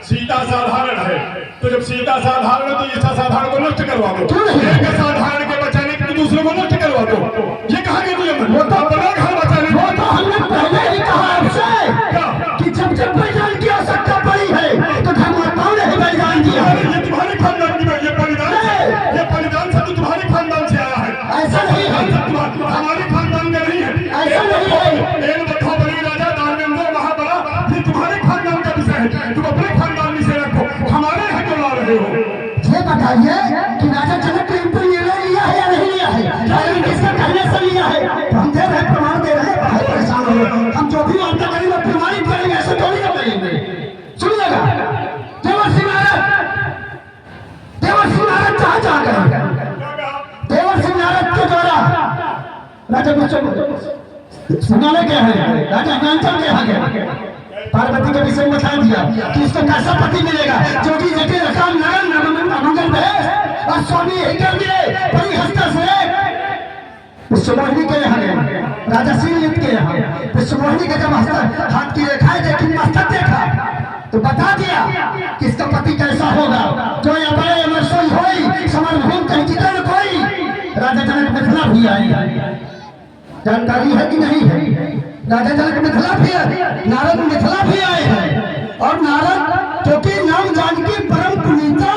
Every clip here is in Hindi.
सीता साधारण है, तो जब सीता साधारण है तो इस असाधारण को नष्ट करवा दो, एक असाधारण के बचाने के दूसरे को नष्ट करवा दो। ये कहा के नियम है। वो तो अपना घर बचाने, वो तो हमने पहले ही कहा आपसे कि जब जब बलिदान की आवश्यकता पड़ी है तो धर्मात्माओं ने ही बलिदान दिया। ये तुम्हारे खानदान की ये बलिदान सब तो तुम्हारे खानदान से आया है। ऐसा नहीं है, हमारे खानदान में नहीं है। ऐसा नहीं है। एक बखा बली राजा दानवेंद्र महाबला, ये तुम्हारे खानदान का विषय है, तुम अपने खानदान में से रखो, हमारे यहाँ क्यों ला रहे हो? ये बताइए कि राजा जनक ने इनको निर्णय लिया है या नहीं लिया है, राजा किसका कहने से लिया है? तो हम दे रहे प्रमाण दे रहे हैं, बहुत परेशान हो रहे। हम जो भी वार्ता करेंगे प्रमाणित करेंगे, ऐसे थोड़ी ना करेंगे। सुनिएगा, देवर सिंह नारद कहाँ जा गए? देवर सिंह नारद के द्वारा राजा सुनाने क्या है, राजा हिमांचल के यहाँ गए, पार्वती के विषय में बता दिया कि इसको कैसा पति मिलेगा, जोगी जटे रकाम नरन अनुगन भेष और स्वामी यही कर दिए परिहस्ता से। विश्वमोहिनी के यहाँ गए, राजा श्रीलित के यहाँ, विश्वमोहिनी के जब हाथ की रेखाएं देखी, मस्तक देखा तो बता दिया कि इसका पति कैसा होगा, जो या बड़े अमर सोई होई समरभूम कहीं जितन कोई। राजा जनक मिथिला भी आई, जानकारी है कि नहीं है? राजा जनक मिथिला भी है, नारद मिथिला भी आए हैं, और नारद क्योंकि नाम जानकी परम पुनीता,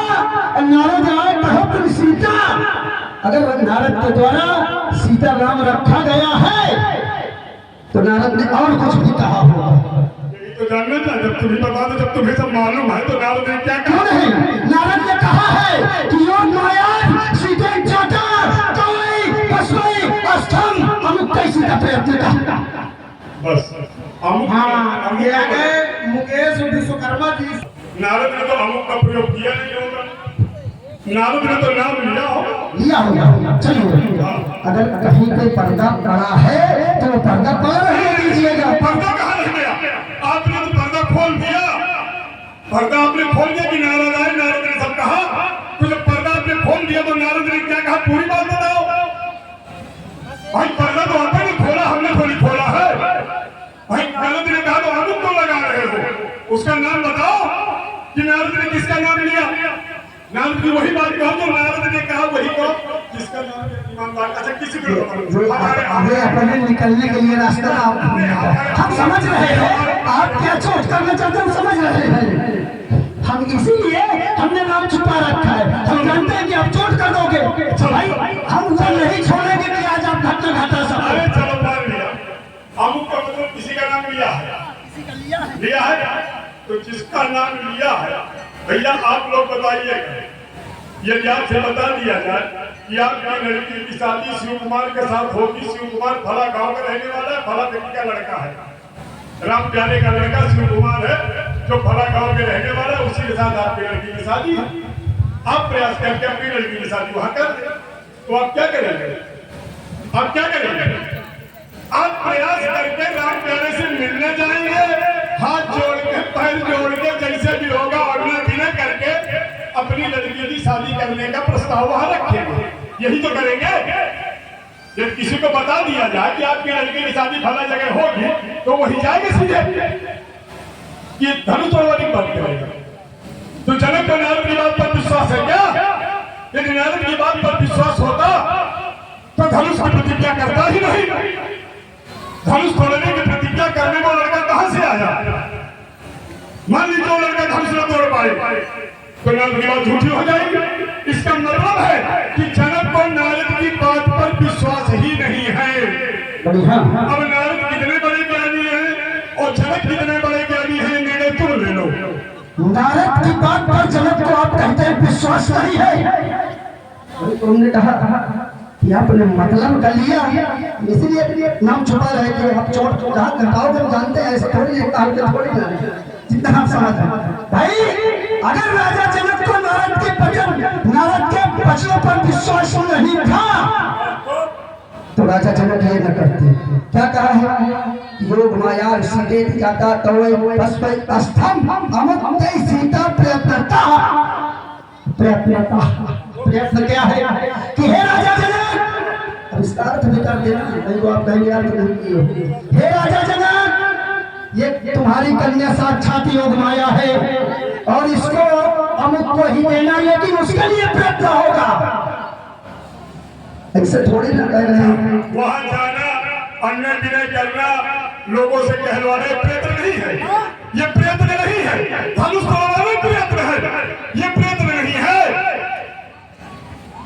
नारद आए कहो सीता। अगर नारद के द्वारा सीता राम रखा गया है तो नारद ने और कुछ भी कहा होगा। तो जानना था, जब तुम्हें बता दो, जब तुम्हें सब मालूम है तो नारद ने क्या कहा? नहीं, नारद ने कहा है कि योग माया सीते जाता तोई बसोई अष्टम अमुक सीता प्रयत्न का। बस हम ये आ गए मुकेश विश्वकर्मा जी। नारद ने तो अमुक का प्रयोग किया नहीं होगा, नारद ने तो नाम लिया होगा। चलिए, अगर कहीं पे पर्दा पड़ा है तो पर्दा पर रहने दीजिएगा। पर्दा कहाँ रह गया? आपने तो पर्दा खोल दिया, पर्दा आपने खोल दिया कि नारद आए, नारद ने सब कहा। तो जब पर्दा आपने खोल दिया तो नारद ने क्या कहा, पूरी बात बताओ भाई। पर्दा तो आपने खोला, हमने थोड़ी खोला है भाई। नारद ने कहा तो अमुक को लगा रहे हो, उसका नाम बताओ कि नारद ने किसका नाम लिया। नारद की वही बात कहो जो नारद ने कहा, वही कहो जिसका नाम ईमानदार। अच्छा, किसी को हमें अपने निकलने के लिए रास्ता हम समझ रहे हैं, आप क्या चोट करना चाहते हैं समझ रहे हैं। हम इसीलिए हमने नाम छुपा रखा है, हम जानते हैं कि आप चोट कर दोगे। भाई हम उसे नहीं छोड़ेंगे कि आज आप घटना घटा सकते। अरे चलो मान लिया, अमुक का मतलब किसी का नाम लिया है, तो जिसका नाम लिया है भैया आप लोग बताइए, यदि आपसे बता दिया जाए कि आपकी लड़की की शादी शिव कुमार के साथ होगी, शिव कुमार फला गांव का रहने वाला है, फला व्यक्ति का लड़का है, राम प्यारे का लड़का शिव कुमार है जो फला गांव के रहने वाला है, उसी के साथ आपकी लड़की की शादी है। आप प्रयास करके अपनी लड़की की शादी वहां कर दे, तो आप क्या करेंगे? आप क्या करेंगे? आप प्रयास करके राम प्यारे से मिलने जाएंगे, हाथ जोड़ के पैर जोड़ के जैसे भी होगा ऑर्डर बिना करके अपनी लड़की की शादी करने का प्रस्ताव वहां रखेंगे। यही तो करेंगे। जब किसी को बता दिया जाए कि आपकी लड़की की शादी फला जगह होगी तो वही जाएंगे सीधे कि धनुष तोड़ने की बात करेगा। तो जनक को नारद की बात पर विश्वास है क्या? यदि नारद की बात पर विश्वास होता तो धनुष की प्रतिज्ञा करता ही नहीं। धनुष तोड़ने की प्रतिज्ञा करने को लड़का कहां से आया? मान लीजिए वो लड़का धनुष न तोड़ पाए तो नारद की बात झूठी हो जाएगी। इसका मतलब है कि जनक को नारद की बात पर विश्वास ही नहीं है। अब नारद कितने बड़े ज्ञानी हैं और जनक कितने बड़े ज्ञानी हैं, निर्णय तुम ले लो। नारद की बात पर जनक को आप कहते हैं विश्वास नहीं है। उन्होंने कहा कि आपने मतलब कर लिया, इसलिए नाम छुपा रहे कि आप चोट घटाओगे। हम जानते हैं ऐसे थोड़ी थोड़ी जितना आप समझ रहे भाई। अगर राजा जनक को नारद के वचनों पर विश्वास नहीं था तो राजा जनक ये न करते। क्या कहा है? योग माया सीते जाता तो सीता प्रयत्न क्या है कि हे राजा जनक, विस्तार तो कर देना, नहीं तो आप कहेंगे यार नहीं किए। हे राजा जनक, ये तुम्हारी कन्या साक्षात योग माया है और वही देना, लेकिन उसके लिए प्रयत्न होगा। ऐसे थोड़ी ना कह रहे हैं। वहां जाना, अन्य विनय करना, लोगों से कहलवाना, ये प्रयत्न नहीं है, ये प्रयत्न नहीं है। धनुष तोड़वाना प्रयत्न है, ये प्रयत्न नहीं है,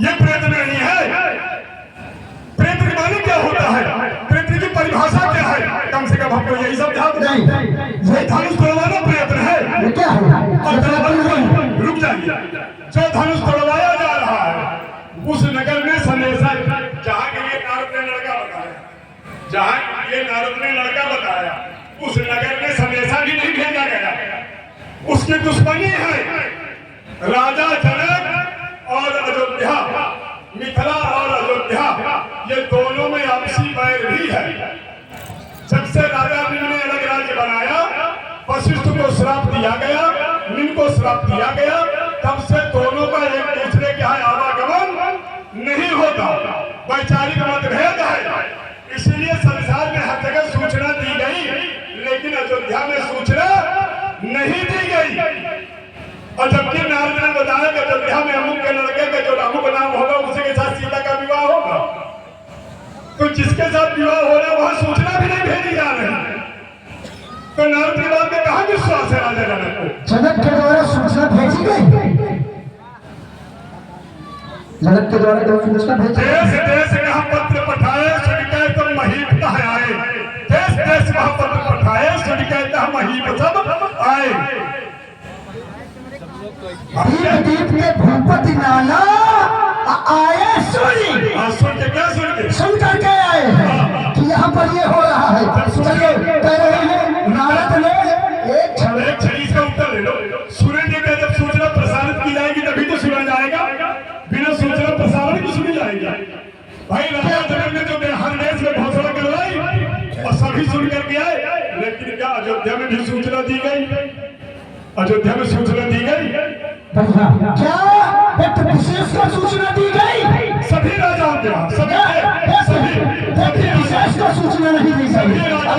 ये प्रयत्न नहीं है। प्रयत्न के माने क्या होता है, प्रयत्न की परिभाषा क्या है, कम से कम हमको यही समझा दो। ये धनुष तोड़वाना प्रयत्न है। ये क्या है? और रुक जाइए, जो धनुष तोड़वाया जा रहा है उस नगर में संदेशा, जहाँ के लिए नारद ने लड़का बताया, जहाँ ये नारद ने लड़का बताया, उस नगर में संदेशा भी नहीं भेजा गया। उसकी दुश्मनी है राजा जनक और अयोध्या, मिथिला और अयोध्या, ये दोनों में आपसी बैर भी है। जब से राजा नील ने अलग राज्य बनाया, वशिष्ठ को श्राप दिया गया, नील को श्राप दिया गया, तब से दोनों का एक दूसरे के यहाँ आवागमन नहीं होता, वैचारिक मतभेद है। इसीलिए संसार में हर जगह सूचना दी गई, लेकिन अयोध्या में सूचना नहीं दी गई। और जबकि नारद ने बताया कि अयोध्या में अमुक के लड़के का जो अमुक नाम होगा उसी के साथ सीता का विवाह होगा, तो जिसके साथ विवाह हो रहा है वहां सूचना भी नहीं भेजी जा रही। तो नारद की बात में कहाँ विश्वास है राजा जनक को? जनक के द्वारा सूचना भेजी गई, जनक के द्वारा सूचना भेजी। देश देश कहाँ पत्र पठाए, सुनिकै तो महीप कहाँ आए, देश देश कहाँ पत्र पठाए, सुनिकै तो महीप सब आए। दीप दीप के भूपति नाना आए सुनी। सुन के क्या सुन करके आए हैं कि यहाँ पर ये हो रहा है। सुनिए, कह रहे हैं नारद ने एक छड़ी का उत्तर ले लो। सुनेंगे कि जब सूचना प्रसारित की जाएगी तभी तो सुना जाएगा, बिना सूचना प्रसारण की सुनी जाएगी। भाई राजा जनक ने तो हर देश में घोषणा करवाई और सभी सुन करके आए, लेकिन क्या अयोध्या में भी सूचना दी गई? अयोध्या में सूचना दी गई क्या? एक विशेष का सूचना दी गई, सभी राजाओं के यहाँ, सभी विशेष का सूचना नहीं दी गई।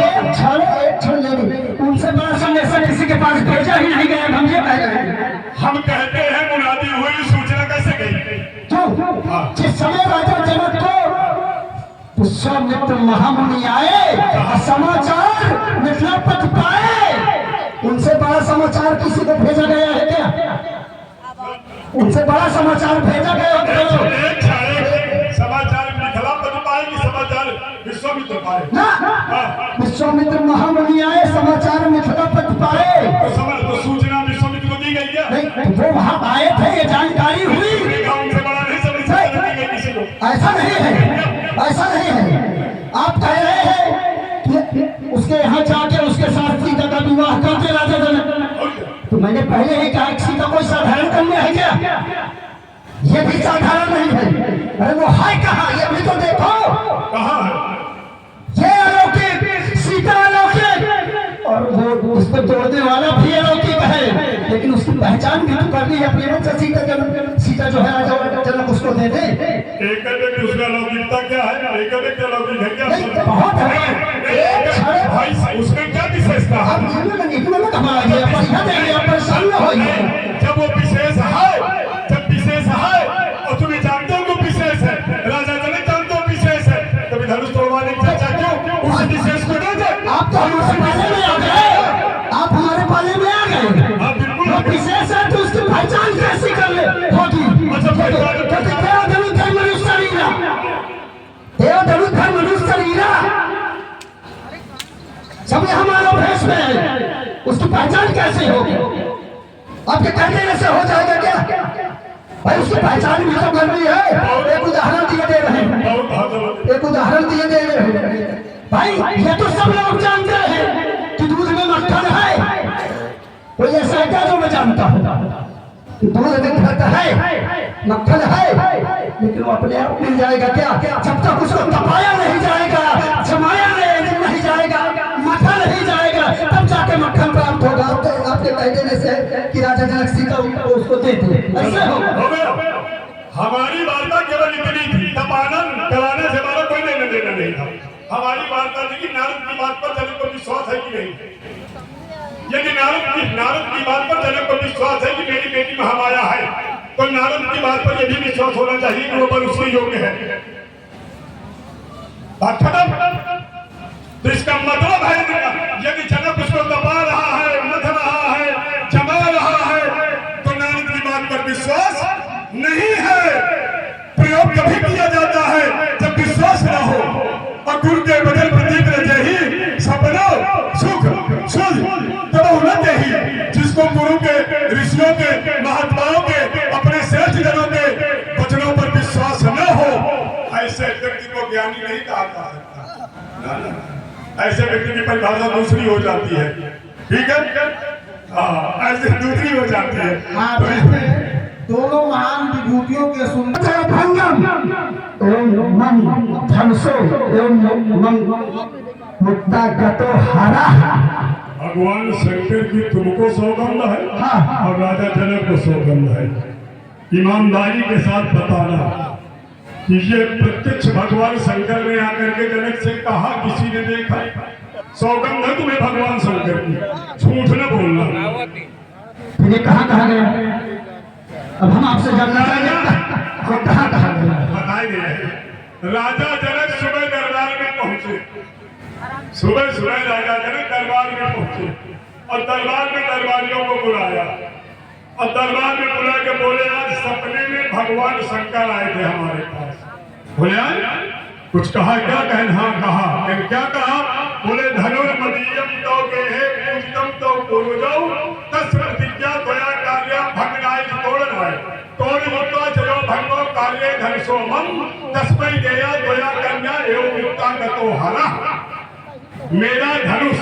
एक क्षण लेनी, उनसे बड़ा संदेशा किसी के पास भेजा ही नहीं गया। हम ये कह रहे हैं, हम कहते हैं मुनादी हुई, सूचना कैसे गई? तो जिस समय राजा जनक को विश्वामित्र महामुनि आए, समाचार मिथिलापति पाए, उनसे बड़ा समाचार किसी को भेजा गया है क्या? उनसे बड़ा समाचार भेजा गया है? समाचार मिथिलापति पाए कि समाचार विश्वामित्र पाए? ना, विश्वामित्र महामुनि आए, समाचार मिथिलापति पाए, तो सूचना विश्वामित्र को दी गई क्या? नहीं, वो वहां आए थे, ये जानकारी हुई। उनसे बड़ा नहीं समझ दी गई किसी को। ऐसा नहीं है, ऐसा नहीं है। आप कह रहे हैं कि उसके यहाँ जाके उसके साथ सीता का विवाह करते राजा जनक। तो मैंने पहले ही कहा कि सीता कोई साधारण कन्या है क्या? ये भी साधारण नहीं है। अरे वो है कहाँ, ये भी तो देखो। कहाँ है? ये अलौकिक, सीता अलौकिक, और वो उसको तोड़ने वाला भी अलौकिक है, लेकिन उसकी पहचान भी तो करनी है अपने मन से। सीता जो है राजा जनक उसको दे दे। एक उसका लौकिकता क्या है? एक लौकिक है क्या? बहुत है भाई, उसमें क्या विशेषता है? परेशान न होइए। जब वो विशेष है, जब विशेष है और तुम्हें जानते हो वो विशेष है, राजा जनक जानते हो विशेष है, कभी धनुष तोड़वाने की चर्चा क्यों? उस विशेष को दे दे। आप तो हमारे पाले में आ गए, आप हमारे पाले में आ गए। हाँ बिल्कुल, वो विशेष है तो उसकी पहचान कैसे कर ले होगी? सब हमारा भेष में है, उसकी पहचान कैसे होगी? आपके कहने से हो जाएगा क्या? भाई उसकी पहचान भी तो करनी है। एक उदाहरण दिए दे रहे हैं, एक उदाहरण दिए दे रहे हैं। भाई ये तो सब लोग जानते हैं कि दूध में मक्खन है। कोई ऐसा है क्या जो मैं जानता हूँ कि दूध में घट है, मक्खन है, लेकिन वो अपने आप मिल जाएगा क्या? जब तक उसको तपाया नहीं जाएगा, जमाया नहीं जाएगा, मक्खन नहीं जाएगा, तब जाके मक्खन प्राप्त होगा। आपके कह देने से कि राजा जनक सीता उसको दे दे, ऐसे हो। हमारी वार्ता केवल इतनी थी, तपाना कराने से हमारा कोई लेना देना नहीं था। हमारी वार्ता थी कि नारद की बात पर जनक को विश्वास है कि नहीं। यदि नारद की बात पर जनक को विश्वास है कि मेरी बेटी महामाया है, नारद की बात पर यह भी विश्वास होना चाहिए कि वो मनुष्य योग्य है। बात खत्म। तो इसका मतलब है यदि जनक उसको दबा रहा है, मथ रहा है, जमा रहा है, तो नारद की बात पर विश्वास नहीं है। प्रयोग कभी किया जाता है जब विश्वास न हो और गुरु के बदल प्रतीक रहे सपनो सुख सुध तब उन्नत ही। जिसको गुरु के, ऋषियों के, महात्माओं के, अपने श्रेष्ठ जनों के वचनों पर विश्वास न हो, ऐसे व्यक्ति को ज्ञानी नहीं कहा जा सकता। ऐसे व्यक्ति की परिभाषा दूसरी हो जाती है। ठीक है, ऐसे दूसरी हो जाती है। हाँ, दोनों महान विभूतियों के सुंदर भंगम एवं मन धनसो एवं मन मुक्ता गतो हरा। भगवान शंकर की तुमको सौगंध है हाँ। और राजा जनक को सौगंध है। ईमानदारी के साथ बताना कि ये प्रत्यक्ष भगवान शंकर ने आकर के जनक से कहा, किसी ने देखा? सौगंध है तुम्हें भगवान शंकर की, झूठ न बोलना। फिर ये कहाँ गया? अब हम आपसे जानना चाहेंगे कहाँ गया? बताए गए राजा जनक सुबह दरबार में पहुंचे। सुबह सुबह राजा जनक दरबार में पहुंचे और दरबार में दरबारियों को बुलाया और दरबार में बुला के बोले, आज सपने में भगवान शंकर आए थे हमारे पास। बोले कुछ कहा? क्या कहना? हाँ कहा। क्या कहा? बोले धनुर्मदीयम तो गेहे पूजितम तो पूर्वजौ तस् प्रतिज्ञा त्वया कार्य भंगनाय तोड़ युक्ता चलो भंगो कार्य धनसो मम तस्मै देया त्वया कन्या एवं युक्ता गतो हरा। मेरा धनुष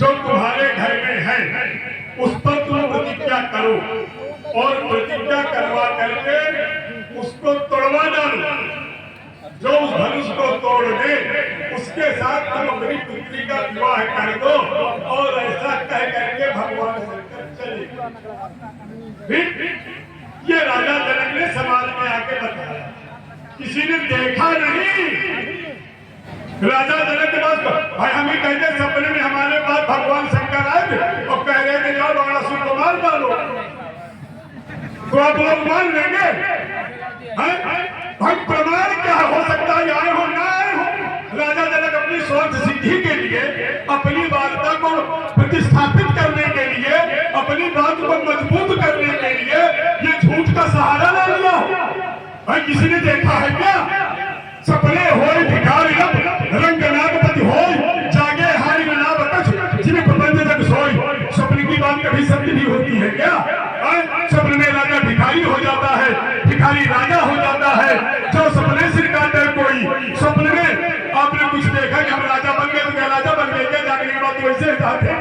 जो तुम्हारे घर में है उस पर तुम प्रतिज्ञा करो और प्रतिज्ञा करवा करके उसको तोड़वा डालो। जो उस धनुष को तोड़ दे उसके साथ तुम अपनी पुत्री का विवाह कर दो और ऐसा कह करके भगवान शंकर चले। ये राजा जनक ने समाज में आके बताया, किसी ने देखा नहीं। राजा जनक के पास भाई हम ही कहते सपने में हमारे पास भगवान शंकर आए थे और कह रहे थे जाओ बाणासुर को मार डालो, तो आप लोग मान लेंगे? भाई प्रमाण क्या हो सकता है? आए हो ना आए हो। राजा जनक अपनी स्वार्थ सिद्धि के लिए, अपनी वार्ता को प्रतिस्थापित करने के लिए, अपनी बात को मजबूत करने के लिए ये झूठ का सहारा ले लिया। भाई किसी ने देखा है क्या? सपने होए भिखारी रंग नागपति होए जागे हारी ना बकच जिन्हें प्रबंध तक सोई। सपने की बात कभी सत्य नहीं होती है क्या? सपने में राजा भिखारी हो जाता है, भिखारी राजा हो जाता है। जो सपने सिरकाते कोई, सपने में आपने कुछ देखा कि हम राजा बन गए तो क्या राजा बन गए क्या? जागने के बाद तो वैसे जाते हैं।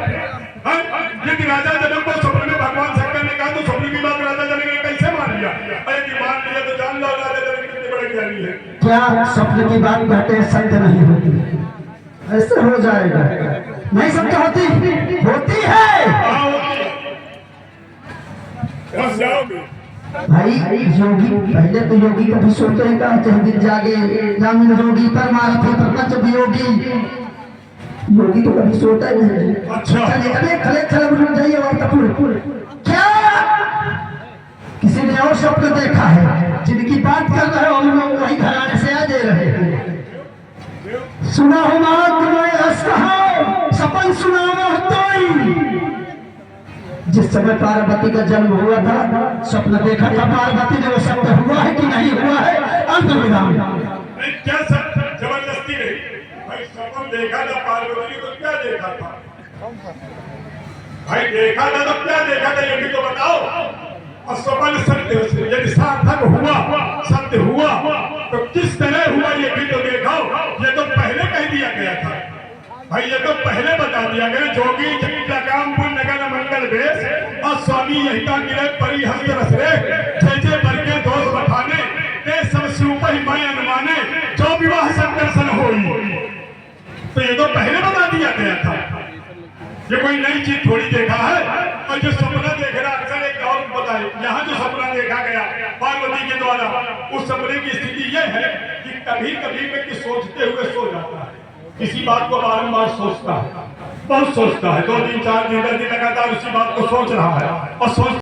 यदि राजा जनक को सपने में भगवान शंकर ने कहा तो सपने की बात राजा जनक ने कैसे मान लिया? यदि मान लिया तो जान लो राजा जनक कितने बड़े ज्ञानी है। क्या सपने की बात कहते सत्य नहीं होती? ऐसे हो जाएगा। नहीं सत्य होती? होती है भाई। योगी पहले तो योगी कभी सोते हैं कहते हैं दिन जागे जामिन योगी परमार्थ प्रपंच वियोगी। योगी तो कभी सोता ही नहीं। अच्छा चलिए खले चले उठ जाइए और तपुर क्या किसी ने और स्वप्न देखा है? जिनकी बात कर रहे हो हम लोग वही घराने से आ दे रहे हैं। सुना हो माँ तुम्हें हंसता सपन सुना जिस समय पार्वती का जन्म हुआ था स्वप्न देखा था पार्वती ने, वो सत्य हुआ है कि नहीं हुआ है? अंत विराम। क्या सत्य जबरदस्ती नहीं भाई? सपन देखा था पार्वती को, क्या देखा था भाई? देखा था तो क्या देखा था ये भी तो बताओ। और सपन सत्य यदि सार्थक हुआ, सत्य हुआ तो किस तरह हुआ ये भी तो देखो। ये तो पहले कह दिया गया था भाई, ये तो पहले बता दिया गया। जोगी जगदम्बुर नगर मंगल वेश और स्वामी यही गिरे परी हस्त रसरे जैसे बरके दोष बठाने ते सब सुपर ही मैं अनुमाने जो विवाह संकर्षण होई। तो ये तो पहले बता दिया गया था। ये कोई नई चीज थोड़ी देखा है। और जो सपना देख रहा अक्सर एक और बताए, यहाँ जो सपना देखा गया पार्वती के द्वारा, उस सपने की स्थिति यह है कि कभी कभी व्यक्ति सोचते हुए सो जाता है, किसी बात को बारंबार सोचता है, बहुत सोचता है, 2 दिन 4 दिन 10 दिन लगातार उसी बात को सोच रहा है और सोच